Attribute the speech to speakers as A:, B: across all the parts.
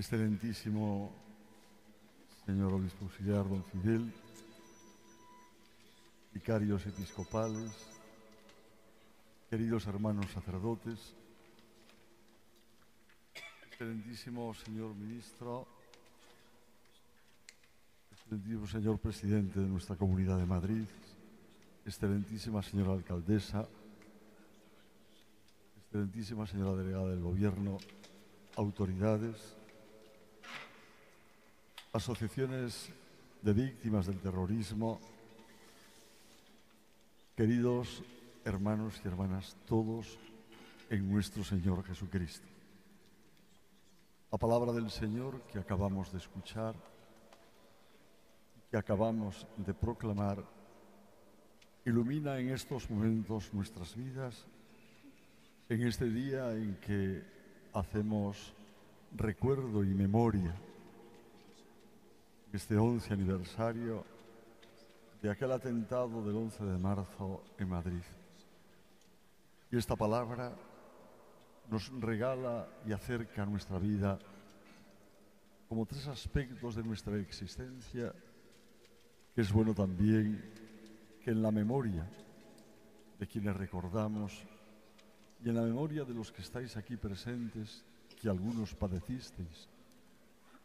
A: Excelentísimo señor obispo auxiliar don Fidel, vicarios episcopales, queridos hermanos sacerdotes, excelentísimo señor ministro, excelentísimo señor presidente de nuestra Comunidad de Madrid, excelentísima señora alcaldesa, excelentísima señora delegada del Gobierno, autoridades, asociaciones de víctimas del terrorismo, queridos hermanos y hermanas, todos en nuestro Señor Jesucristo. La palabra del Señor que acabamos de escuchar, que acabamos de proclamar, ilumina en estos momentos nuestras vidas, en este día en que hacemos recuerdo y memoria, este 11 aniversario de aquel atentado del 11 de marzo en Madrid. Y esta palabra nos regala y acerca a nuestra vida como tres aspectos de nuestra existencia, que es bueno también que en la memoria de quienes recordamos y en la memoria de los que estáis aquí presentes, que algunos padecisteis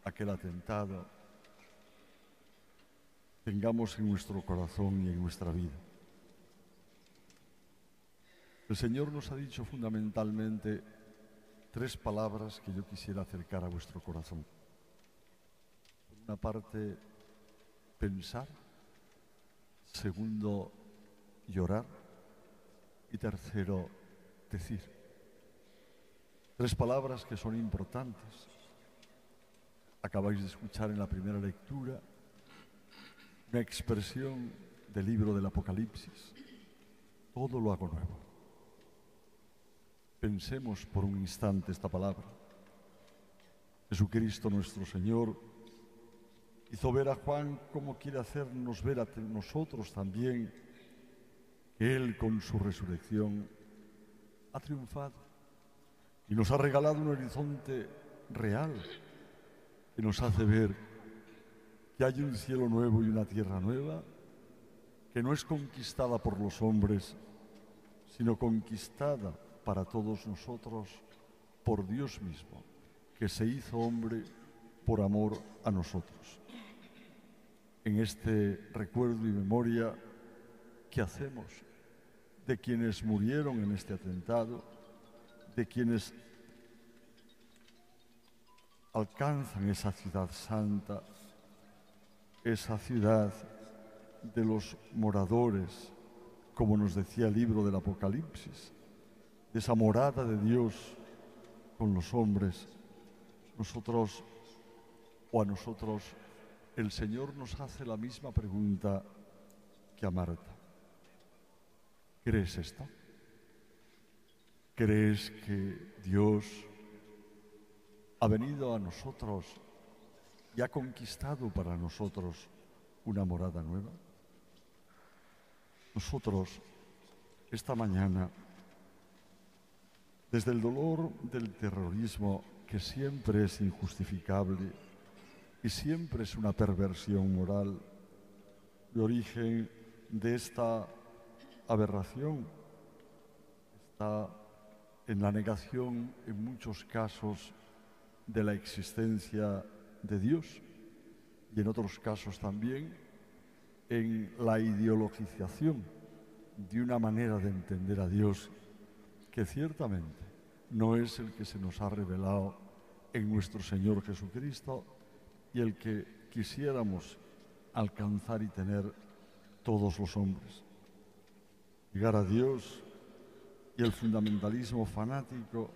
A: aquel atentado, tengamos en nuestro corazón y en nuestra vida. El Señor nos ha dicho fundamentalmente tres palabras que yo quisiera acercar a vuestro corazón. Por una parte, pensar. Segundo, llorar. Y tercero, decir. Tres palabras que son importantes. Acabáis de escuchar en la primera lectura una expresión del libro del Apocalipsis. Todo lo hago nuevo. Pensemos por un instante esta palabra. Jesucristo nuestro Señor hizo ver a Juan cómo quiere hacernos ver a nosotros también que Él con su resurrección ha triunfado y nos ha regalado un horizonte real que nos hace ver que hay un cielo nuevo y una tierra nueva que no es conquistada por los hombres, sino conquistada para todos nosotros por Dios mismo, que se hizo hombre por amor a nosotros. En este recuerdo y memoria que hacemos de quienes murieron en este atentado, de quienes alcanzan esa ciudad santa, esa ciudad de los moradores, como nos decía el libro del Apocalipsis, de esa morada de Dios con los hombres, nosotros o a nosotros, el Señor nos hace la misma pregunta que a Marta. ¿Crees esto? ¿Crees que Dios ha venido a nosotros y ha conquistado para nosotros una morada nueva? Nosotros, esta mañana, desde el dolor del terrorismo, que siempre es injustificable y siempre es una perversión moral, de origen de esta aberración, está en la negación, en muchos casos, de la existencia de Dios y en otros casos también en la ideologización de una manera de entender a Dios que ciertamente no es el que se nos ha revelado en nuestro Señor Jesucristo y el que quisiéramos alcanzar y tener todos los hombres. Llegar a Dios y el fundamentalismo fanático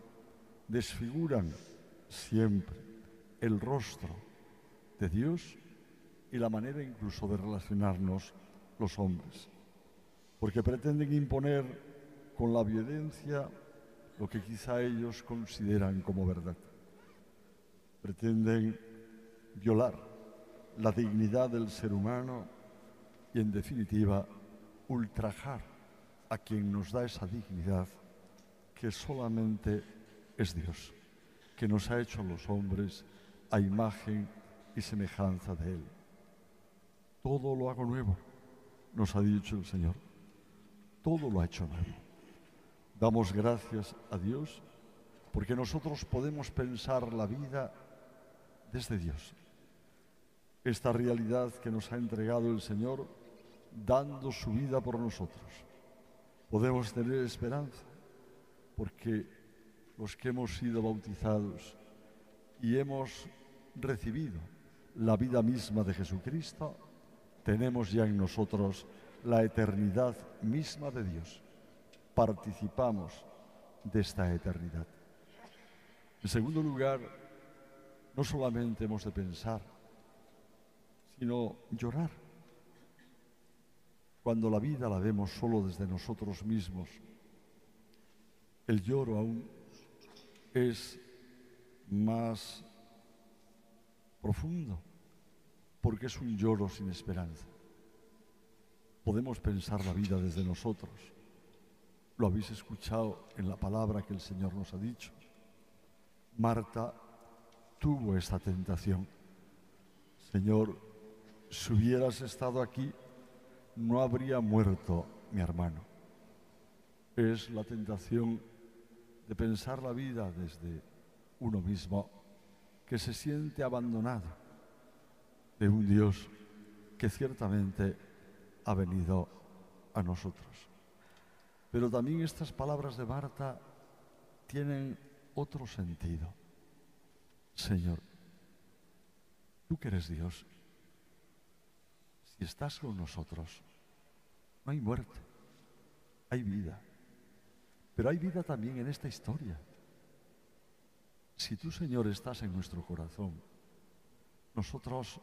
A: desfiguran siempre el rostro de Dios y la manera incluso de relacionarnos los hombres, porque pretenden imponer con la violencia lo que quizá ellos consideran como verdad. Pretenden violar la dignidad del ser humano y, en definitiva, ultrajar a quien nos da esa dignidad que solamente es Dios, que nos ha hecho los hombres a imagen y semejanza de Él. Todo lo hago nuevo, nos ha dicho el Señor. Todo lo ha hecho nuevo. Damos gracias a Dios porque nosotros podemos pensar la vida desde Dios. Esta realidad que nos ha entregado el Señor dando su vida por nosotros. Podemos tener esperanza porque los que hemos sido bautizados y hemos recibido la vida misma de Jesucristo, tenemos ya en nosotros la eternidad misma de Dios. Participamos de esta eternidad. En segundo lugar, no solamente hemos de pensar, sino llorar. Cuando la vida la vemos solo desde nosotros mismos, el lloro aún es más profundo, porque es un lloro sin esperanza. Podemos pensar la vida desde nosotros. Lo habéis escuchado en la palabra que el Señor nos ha dicho. Marta tuvo esta tentación. Señor, si hubieras estado aquí, no habría muerto mi hermano. Es la tentación de pensar la vida desde uno mismo, que se siente abandonado de un Dios que ciertamente ha venido a nosotros. Pero también estas palabras de Marta tienen otro sentido. Señor, tú que eres Dios, si estás con nosotros, no hay muerte, hay vida. Pero hay vida también en esta historia. Si tú, Señor, estás en nuestro corazón, nosotros,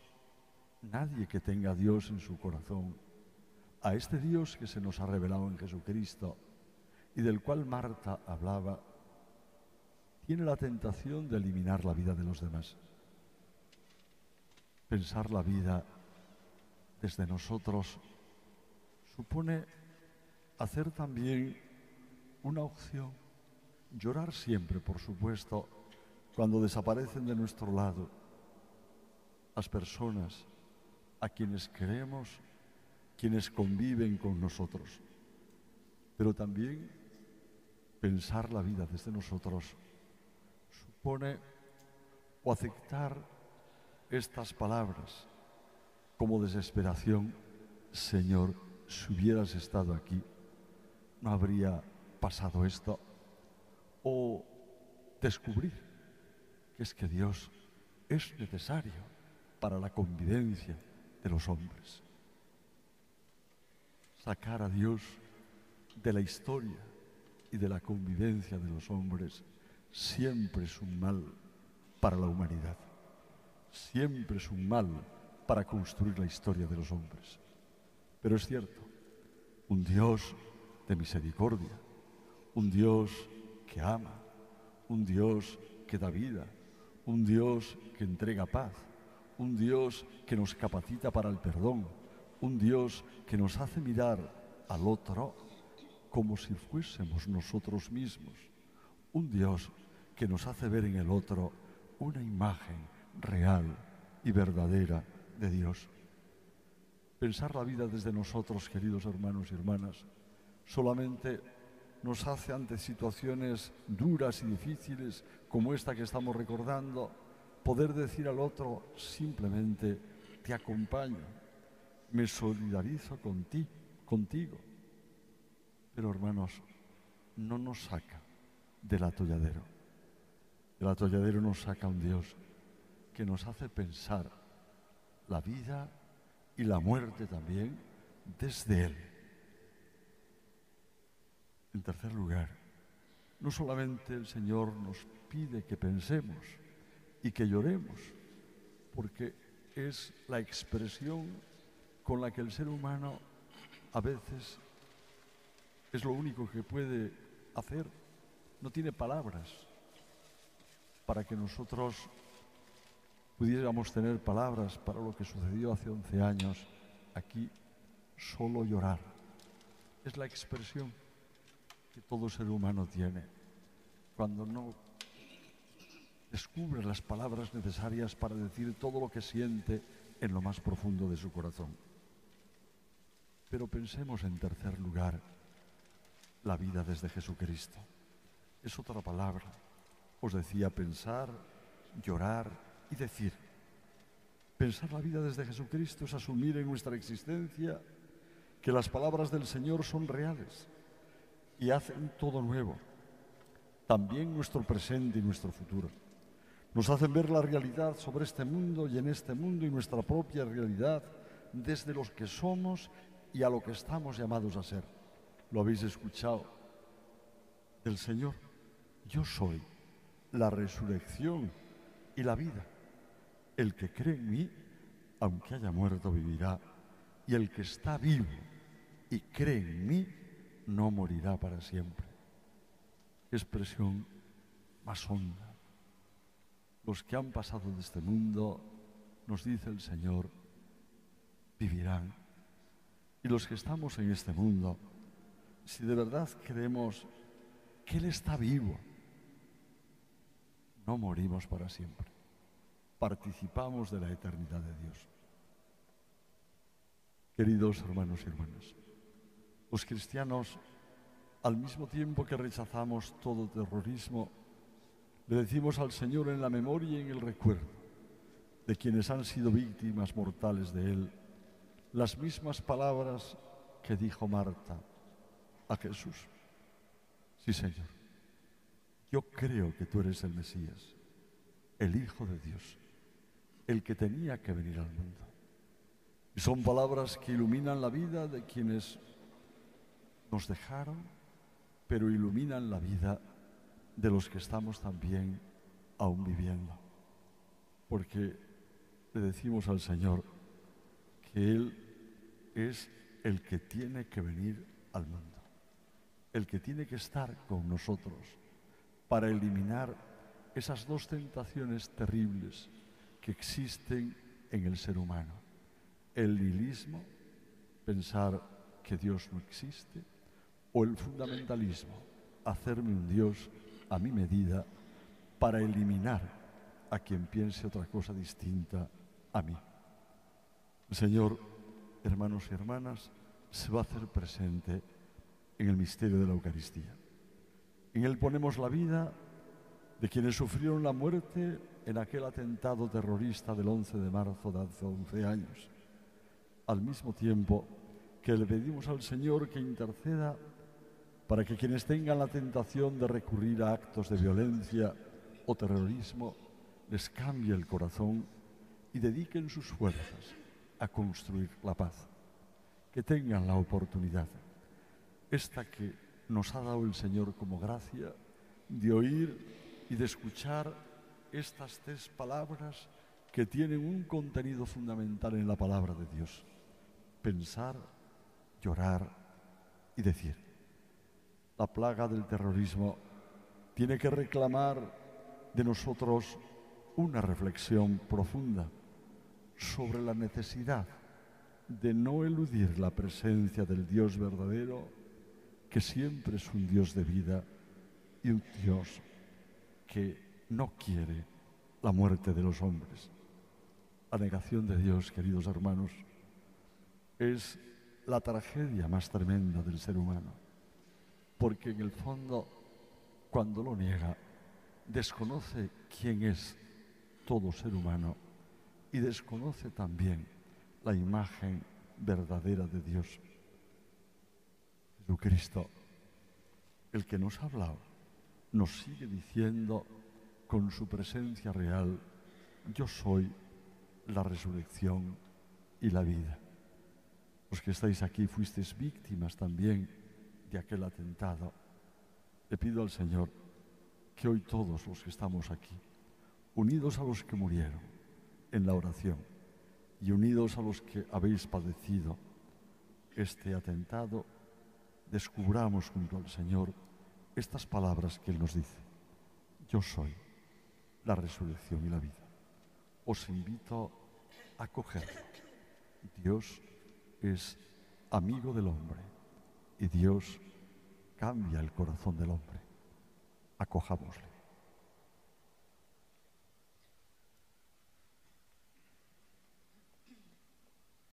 A: nadie que tenga a Dios en su corazón, a este Dios que se nos ha revelado en Jesucristo y del cual Marta hablaba, tiene la tentación de eliminar la vida de los demás. Pensar la vida desde nosotros supone hacer también una opción, llorar siempre, por supuesto, cuando desaparecen de nuestro lado las personas a quienes queremos, quienes conviven con nosotros. Pero también pensar la vida desde nosotros supone o aceptar estas palabras como desesperación. Señor, si hubieras estado aquí, no habría pasado esto. O descubrir que es que Dios es necesario para la convivencia de los hombres. Sacar a Dios de la historia y de la convivencia de los hombres siempre es un mal para la humanidad. Siempre es un mal para construir la historia de los hombres. Pero es cierto, un Dios de misericordia, un Dios que ama, un Dios que da vida, un Dios que entrega paz, un Dios que nos capacita para el perdón, un Dios que nos hace mirar al otro como si fuésemos nosotros mismos, un Dios que nos hace ver en el otro una imagen real y verdadera de Dios. Pensar la vida desde nosotros, queridos hermanos y hermanas, solamente nos hace ante situaciones duras y difíciles como esta que estamos recordando, poder decir al otro simplemente, te acompaño, me solidarizo contigo. Pero hermanos, no nos saca del atolladero. Del atolladero nos saca un Dios que nos hace pensar la vida y la muerte también desde Él. En tercer lugar, no solamente el Señor nos pide que pensemos y que lloremos, porque es la expresión con la que el ser humano a veces es lo único que puede hacer. No tiene palabras para que nosotros pudiéramos tener palabras para lo que sucedió hace 11 años aquí, solo llorar. Es la expresión que todo ser humano tiene cuando no descubre las palabras necesarias para decir todo lo que siente en lo más profundo de su corazón. Pero pensemos en tercer lugar, la vida desde Jesucristo. Es otra palabra. Os decía pensar, llorar y decir. Pensar la vida desde Jesucristo es asumir en nuestra existencia que las palabras del Señor son reales y hacen todo nuevo, también nuestro presente y nuestro futuro. Nos hacen ver la realidad sobre este mundo y en este mundo y nuestra propia realidad desde los que somos y a lo que estamos llamados a ser. Lo habéis escuchado del Señor. Yo soy la resurrección y la vida. El que cree en mí, aunque haya muerto, vivirá. Y el que está vivo y cree en mí, no morirá para siempre. Qué expresión más honda. Los que han pasado de este mundo, nos dice el Señor, vivirán. Y los que estamos en este mundo, si de verdad creemos que Él está vivo, no morimos para siempre. Participamos de la eternidad de Dios. Queridos hermanos y hermanas, los cristianos, al mismo tiempo que rechazamos todo terrorismo, le decimos al Señor en la memoria y en el recuerdo de quienes han sido víctimas mortales de Él, las mismas palabras que dijo Marta a Jesús. Sí, Señor, yo creo que tú eres el Mesías, el Hijo de Dios, el que tenía que venir al mundo. Y son palabras que iluminan la vida de quienes nos dejaron, pero iluminan la vida de los que estamos también aún viviendo. Porque le decimos al Señor que Él es el que tiene que venir al mundo, el que tiene que estar con nosotros para eliminar esas dos tentaciones terribles que existen en el ser humano. El nihilismo, pensar que Dios no existe, o el fundamentalismo, hacerme un Dios a mi medida para eliminar a quien piense otra cosa distinta a mí. El Señor, hermanos y hermanas, se va a hacer presente en el misterio de la Eucaristía. En él ponemos la vida de quienes sufrieron la muerte en aquel atentado terrorista del 11 de marzo de hace 11 años. Al mismo tiempo que le pedimos al Señor que interceda para que quienes tengan la tentación de recurrir a actos de violencia o terrorismo les cambie el corazón y dediquen sus fuerzas a construir la paz. Que tengan la oportunidad, esta que nos ha dado el Señor como gracia, de oír y de escuchar estas tres palabras que tienen un contenido fundamental en la palabra de Dios: pensar, llorar y decir. La plaga del terrorismo tiene que reclamar de nosotros una reflexión profunda sobre la necesidad de no eludir la presencia del Dios verdadero, que siempre es un Dios de vida y un Dios que no quiere la muerte de los hombres. La negación de Dios, queridos hermanos, es la tragedia más tremenda del ser humano, porque en el fondo, cuando lo niega, desconoce quién es todo ser humano y desconoce también la imagen verdadera de Dios. Jesucristo, el que nos ha hablado, nos sigue diciendo con su presencia real: yo soy la resurrección y la vida. Los que estáis aquí fuisteis víctimas también de aquel atentado. Le pido al Señor que hoy todos los que estamos aquí, unidos a los que murieron en la oración y unidos a los que habéis padecido este atentado, descubramos junto al Señor estas palabras que Él nos dice: yo soy la resurrección y la vida. Os invito a cogerlo. Dios es amigo del hombre y Dios cambia el corazón del hombre. Acojámosle.